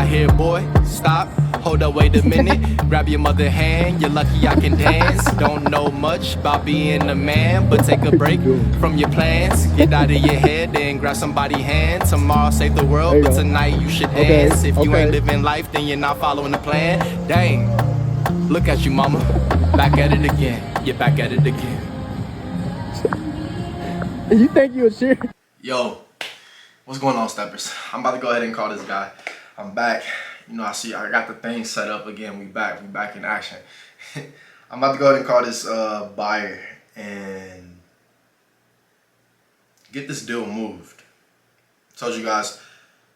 not here, boy. Stop. Hold up, wait a minute. Grab your mother hand. You're lucky I can dance. Don't know much about being a man, but take a break from your plans. Get out of your head and grab somebody's hand. Tomorrow save the world, but tonight you should dance. If you ain't living life, then you're not following the plan. Dang. Look at you, mama. Back at it again. You're back at it again. You think you a shit? Yo, what's going on, Steppers? I'm about to go ahead and call this guy. I'm back. You know, I got the thing set up again. We back in action. I'm about to go ahead and call this buyer and get this deal moved. Told you guys,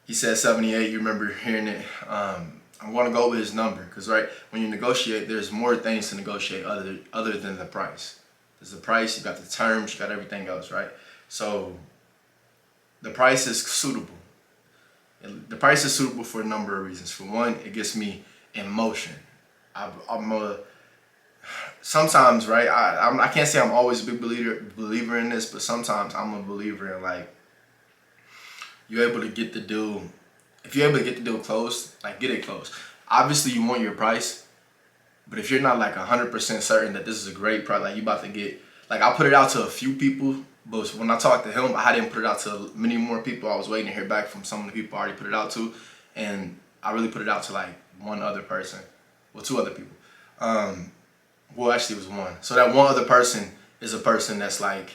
he said 78. You remember hearing it. I'm going to go with his number because, right, when you negotiate, there's more things to negotiate other than the price. There's the price, you got the terms, you got everything else, right? So the price is suitable. The price is suitable for a number of reasons. For one, it gets me in motion. Sometimes, right, I can't say I'm always a big believer in this, but sometimes I'm a believer in, like, you're able to get the deal. If you're able to get the deal closed, like, get it closed. Obviously, you want your price, but if you're not like 100% certain that this is a great price, like you about to get, like, I put it out to a few people, but when I talked to him, I didn't put it out to many more people. I was waiting to hear back from some of the people I already put it out to, and I really put it out to like one other person, well, two other people. Well, actually, it was one. So that one other person is a person that's like,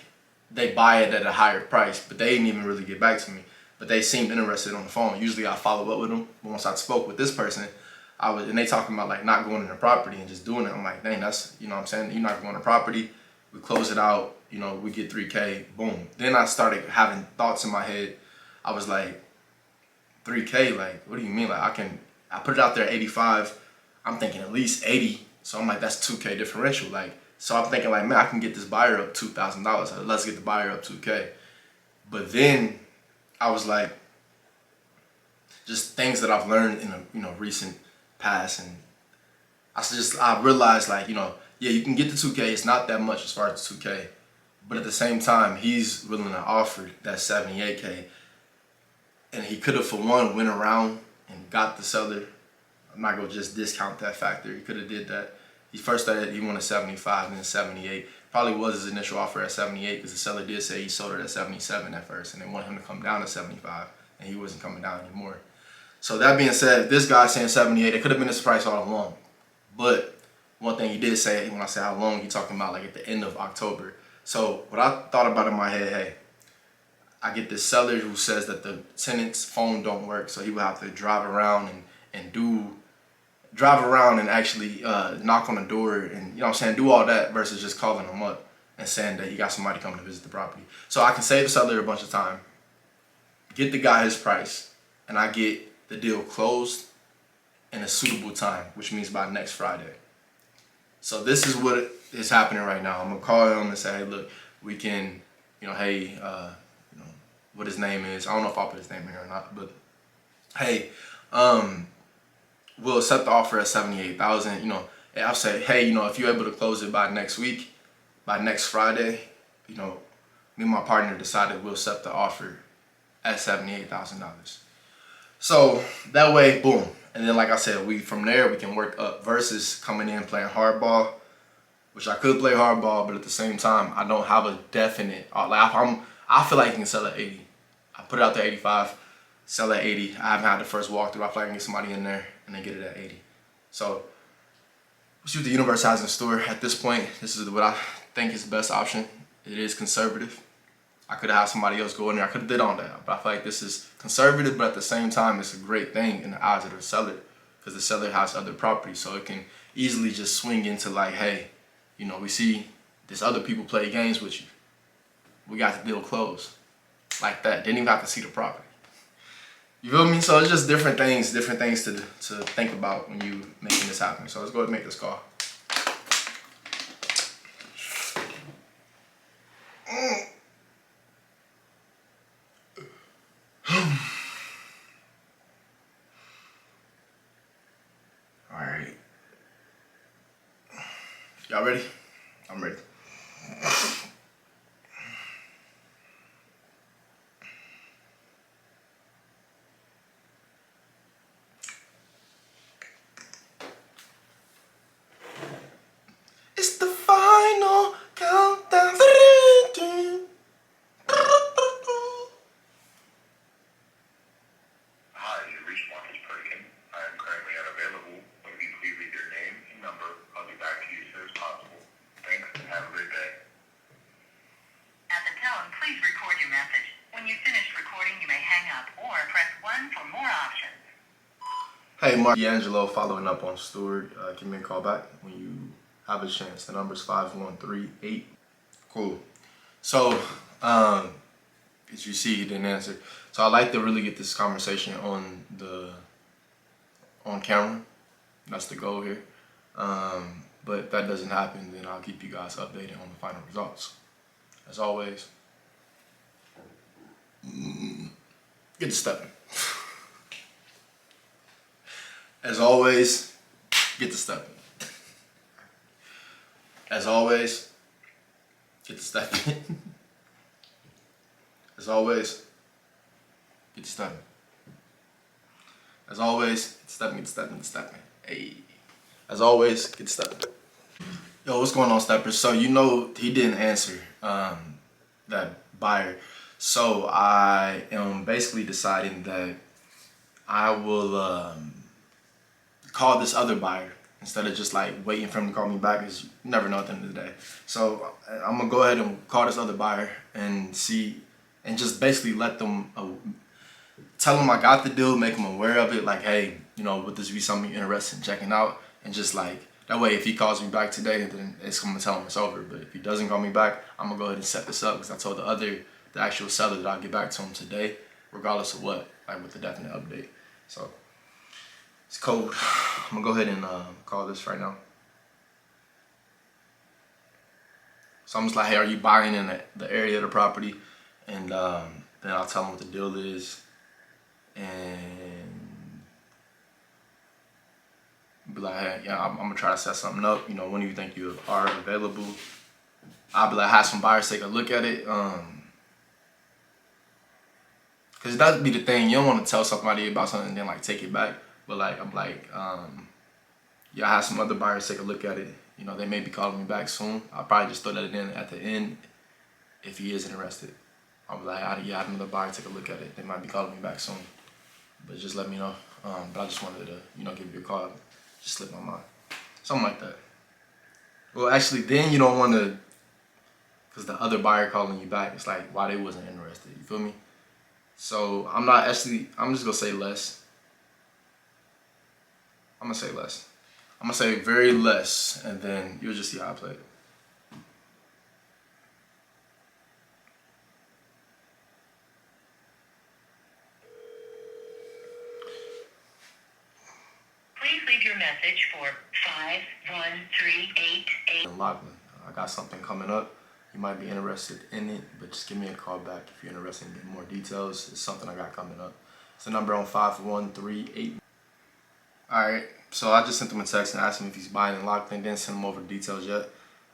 they buy it at a higher price, but they didn't even really get back to me. But they seemed interested on the phone. Usually I follow up with them. But once I spoke with this person, and they talking about like not going in the property and just doing it. I'm like, dang, that's, you know what I'm saying? You're not going to property. We close it out, you know, we get 3K, boom. Then I started having thoughts in my head. I was like, 3K, like, what do you mean? Like, I put it out there at 85. I'm thinking at least 80. So I'm like, that's 2K differential. Like, so I'm thinking like, man, I can get this buyer up $2,000. Let's get the buyer up 2K. But then I was like, just things that I've learned in a recent past, and I realized, like, yeah, you can get the 2K. It's not that much as far as the 2K, but at the same time, he's willing to offer that 78K, and he could have, for one, went around and got the seller. I'm not gonna just discount that factor. He could have did that. He first started, he wanted 75 and then 78. Probably was his initial offer at 78 because the seller did say he sold it at 77 at first, and they wanted him to come down to 75, and he wasn't coming down anymore. So that being said, this guy saying 78, it could have been his price all along. But one thing he did say, when I say how long, he talking about like at the end of October. So what I thought about in my head, hey, I get this seller who says that the tenant's phone don't work, so he would have to drive around and actually knock on the door and, you know what I'm saying, do all that versus just calling him up and saying that he got somebody coming to visit the property. So I can save the seller a bunch of time, get the guy his price, and I get the deal closed in a suitable time, which means by next Friday. So this is what is happening right now. I'm gonna call him and say, hey, look, we can, hey, what his name is. I don't know if I'll put his name in here or not, but hey, we'll accept the offer at 78,000. And I'll say, hey, if you're able to close it by next week, by next Friday, me and my partner decided we'll accept the offer at $78,000. So that way, boom. And then, like I said, from there we can work up versus coming in playing hardball, which I could play hardball, but at the same time, I don't have a definite. I feel like you can sell at 80. I put it out to 85, sell at 80. I haven't had the first walkthrough. I feel like I can get somebody in there and then get it at 80. So we'll see what the universe has in store. At this point, this is what I think is the best option. It is conservative. I could have had somebody else go in there. I could have did all that, but I feel like this is conservative, but at the same time, it's a great thing in the eyes of the seller because the seller has other property, so it can easily just swing into like, hey, we see this other people play games with you. We got the deal closed like that. Didn't even have to see the property. You feel me? So it's just different things to think about when you making this happen. So let's go ahead and make this call. All right. Y'all ready? I'm ready. Hey, Mark D'Angelo, following up on Stewart. Give me a call back when you have a chance. The number's 5138. Cool. So, as you see, he didn't answer. So I like to really get this conversation on camera. That's the goal here. But if that doesn't happen, then I'll keep you guys updated on the final results. As always, get to stepping. As always, get to stepping. As always, get to stepping. As always, get to stepping. As always, get stepping. Hey. As always, get to stepping. Yo, what's going on, Steppers? So you know he didn't answer that buyer. So I am basically deciding that I will call this other buyer instead of just like waiting for him to call me back, because you never know at the end of the day. So I'm gonna go ahead and call this other buyer and see, and just basically let them tell them I got the deal, make them aware of it, like, hey, you know, would this be something you're interested in checking out? And just like, that way if he calls me back today, then it's gonna tell him it's over. But if he doesn't call me back, I'm gonna go ahead and set this up, because I told the actual seller that I'll get back to him today, regardless of what, like with the definite update. So it's cold. I'm gonna go ahead and call this right now. So I'm just like, hey, are you buying in the area of the property? And then I'll tell them what the deal is, and be like, hey, yeah, I'm gonna try to set something up. You know, when do you think you are available? I'll be like, have some buyers take a look at it. Cause that'd be the thing. You don't want to tell somebody about something and then like take it back. But like, I'm like, yeah, I have some other buyers take a look at it. You know, they may be calling me back soon. I'll probably just throw that in at the end if he is interested. I'll be like, yeah, I have another buyer take a look at it. They might be calling me back soon. But just let me know. But I just wanted to, you know, give you a call. Just slip my mind. Something like that. Well, actually, then you don't want to, because the other buyer calling you back, it's like, why they wasn't interested. You feel me? So I'm just going to say less. I'm going to say less. I'm going to say very less, and then you'll just see how I play it. Please leave your message for 51388. Lachlan, I got something coming up. You might be interested in it, but just give me a call back if you're interested in getting more details. It's something I got coming up. It's the number on 5138. Alright, so I just sent him a text and asked him if he's buying in Lachlan. Didn't send him over the details yet.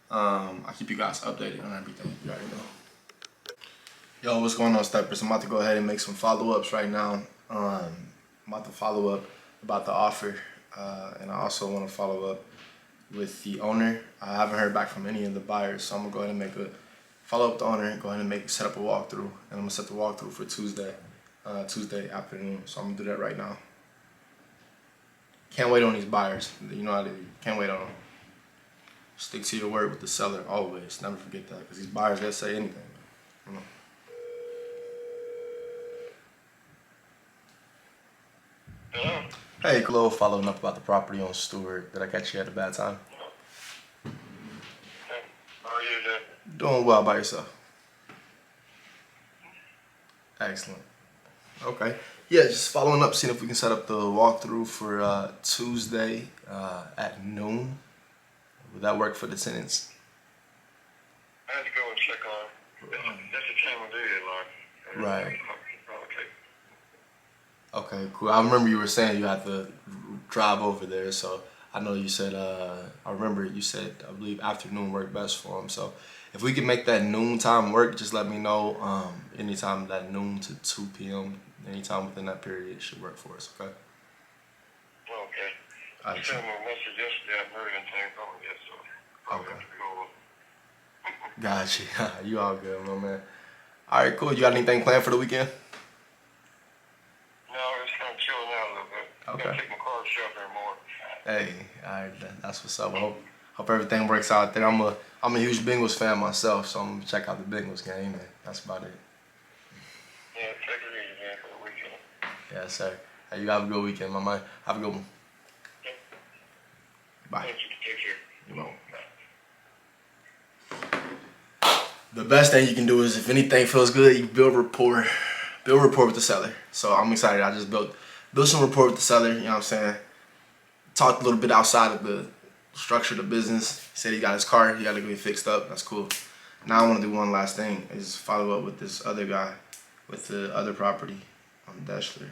I'll keep you guys updated on everything. You already know. Yo, what's going on, Steppers? I'm about to go ahead and make some follow-ups right now. I'm about to follow up about the offer, and I also want to follow up with the owner. I haven't heard back from any of the buyers, so I'm gonna go ahead and make a follow up with the owner. Go ahead and set up a walkthrough, and I'm gonna set the walkthrough for Tuesday afternoon. So I'm gonna do that right now. Can't wait on these buyers. You know how they can't wait on them. Stick to your word with the seller always. Never forget that, because these buyers, they'll say anything. You know. Hello? Hey, Chloe, following up about the property on Stewart. Did I catch you at a bad time? Hey, how are you today? Doing well by yourself. Excellent. Okay. Yeah, just following up, seeing if we can set up the walkthrough for Tuesday at noon. Would that work for the tenants? I had to go and check on. That's the time of day, like. Right. Okay, cool. I remember you were saying you had to drive over there, so I know you said, I remember you said, I believe afternoon worked best for him. So if we can make that noon time work, just let me know. Anytime that noon to 2 p.m., anytime within that period should work for us, okay? Okay. All right, I sent him a message yesterday. I've heard anything from him yet, so probably have to go. Gotcha. You all good, my man. All right, cool. You got anything planned for the weekend? No, it's kind of chilling out a little bit. Okay. Gotta take my car to shopping more. Hey, all right, that's what's up. I hope everything works out there. I'm a huge Bengals fan myself, so I'm gonna check out the Bengals game, and that's about it. Yeah, take it easy, man, for the weekend. Yes, sir. Hey, you have a good weekend, my man. Have a good one. Bye. Thank you. Take care. You're welcome. The best thing you can do is if anything feels good, you build rapport. Build rapport with the seller. So I'm excited. I just built some rapport with the seller, you know what I'm saying? Talked a little bit outside of the structure of the business. He said he got his car, he got to get fixed up. That's cool. Now I want to do one last thing, is follow up with this other guy with the other property on Deschler.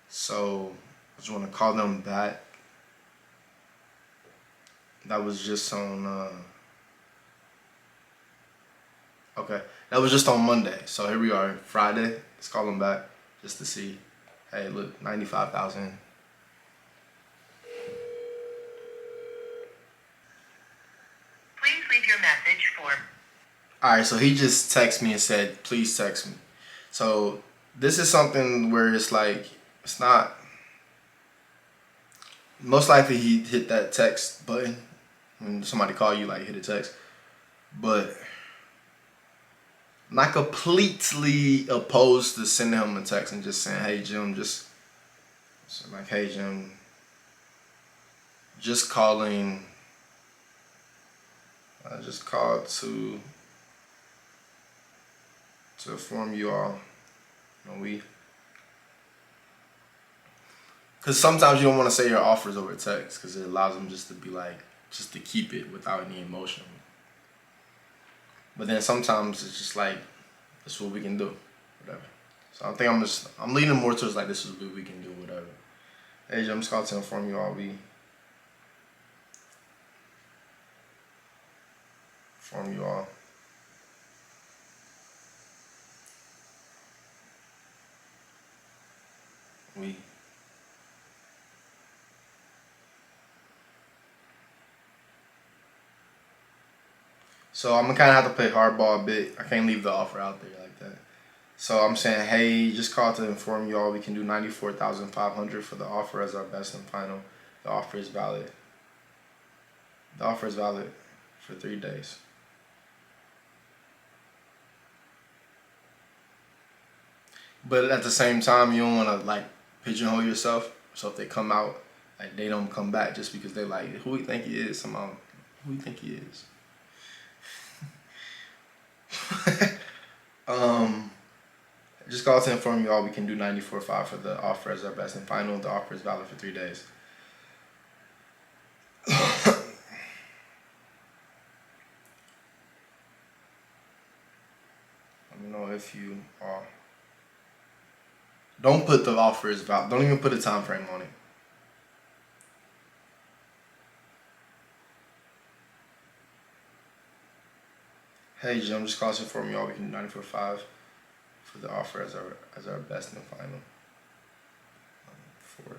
So I just want to call them back. That was just on okay, that was just on Monday. So here we are, Friday. Let's call them back just to see. Hey, look, 95,000. Please leave your message for. All right, so he just texted me and said, please text me. So this is something where it's like, it's not, most likely he hit that text button when somebody call you, like hit a text, but not completely opposed to sending him a text and just saying, hey Jim, just calling, I just called to inform you all, because sometimes you don't want to say your offers over text because it allows them just to be like, just to keep it without any emotion. But then sometimes it's just like, this is what we can do, whatever. So I think I'm leaning more towards like, this is what we can do, whatever. Hey, I'm just calling to inform you all So I'm gonna kind of have to play hardball a bit. I can't leave the offer out there like that. So I'm saying, hey, just called to inform you all we can do $94,500 for the offer as our best and final. The offer is valid. The offer is valid for 3 days. But at the same time, you don't want to like pigeonhole yourself. So if they come out, like they don't come back just because they like, who we think he is somehow. Who we think he is. Just call to inform you all we can do $94,500 for the offer as our best and final. The offer is valid for 3 days. Let me know if you are. Don't put the offer is valid. Don't even put a time frame on it. Hey Jim, just call to inform you all we can do $94,500 for the offer as our best and final. For the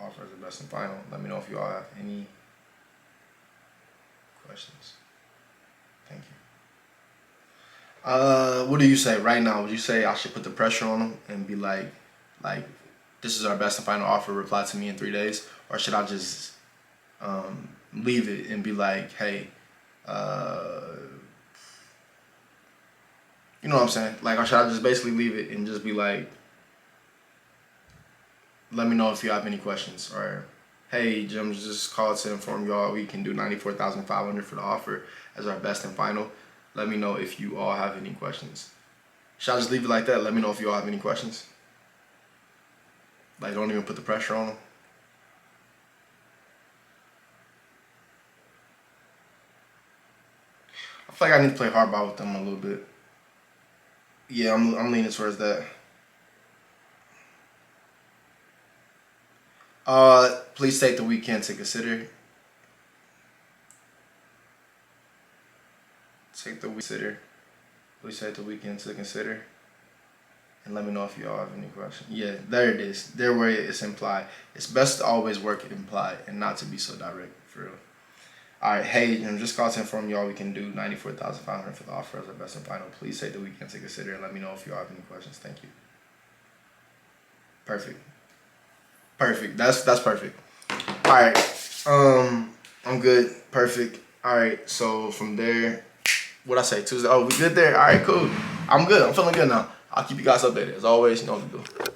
offer as our best and final. Let me know if you all have any questions. Thank you. What do you say right now? Would you say I should put the pressure on them and be like this is our best and final offer, reply to me in 3 days? Or should I just leave it and be like, hey, you know what I'm saying? Like, or should I just basically leave it and just be like, let me know if you have any questions? Or, hey, Jim, just called to inform you all we can do $94,500 for the offer as our best and final. Let me know if you all have any questions. Should I just leave it like that? Let me know if you all have any questions. Like, don't even put the pressure on them. I feel like I need to play hardball with them a little bit. Yeah, I'm leaning towards that. Please take the weekend to consider. Please take the weekend to consider. And let me know if you all have any questions. Yeah, there it is. There where it's implied. It's best to always work it implied and not to be so direct, for real. Alright, hey, I'm just calling to inform y'all we can do $94,500 for the offer as our best and final. Please take the weekend to consider and let me know if you all have any questions. Thank you. Perfect. Perfect. That's perfect. Alright. I'm good. Perfect. Alright, so from there, what'd I say? Tuesday. Oh, we good there? Alright, cool. I'm good. I'm feeling good now. I'll keep you guys updated. As always, you know what to do.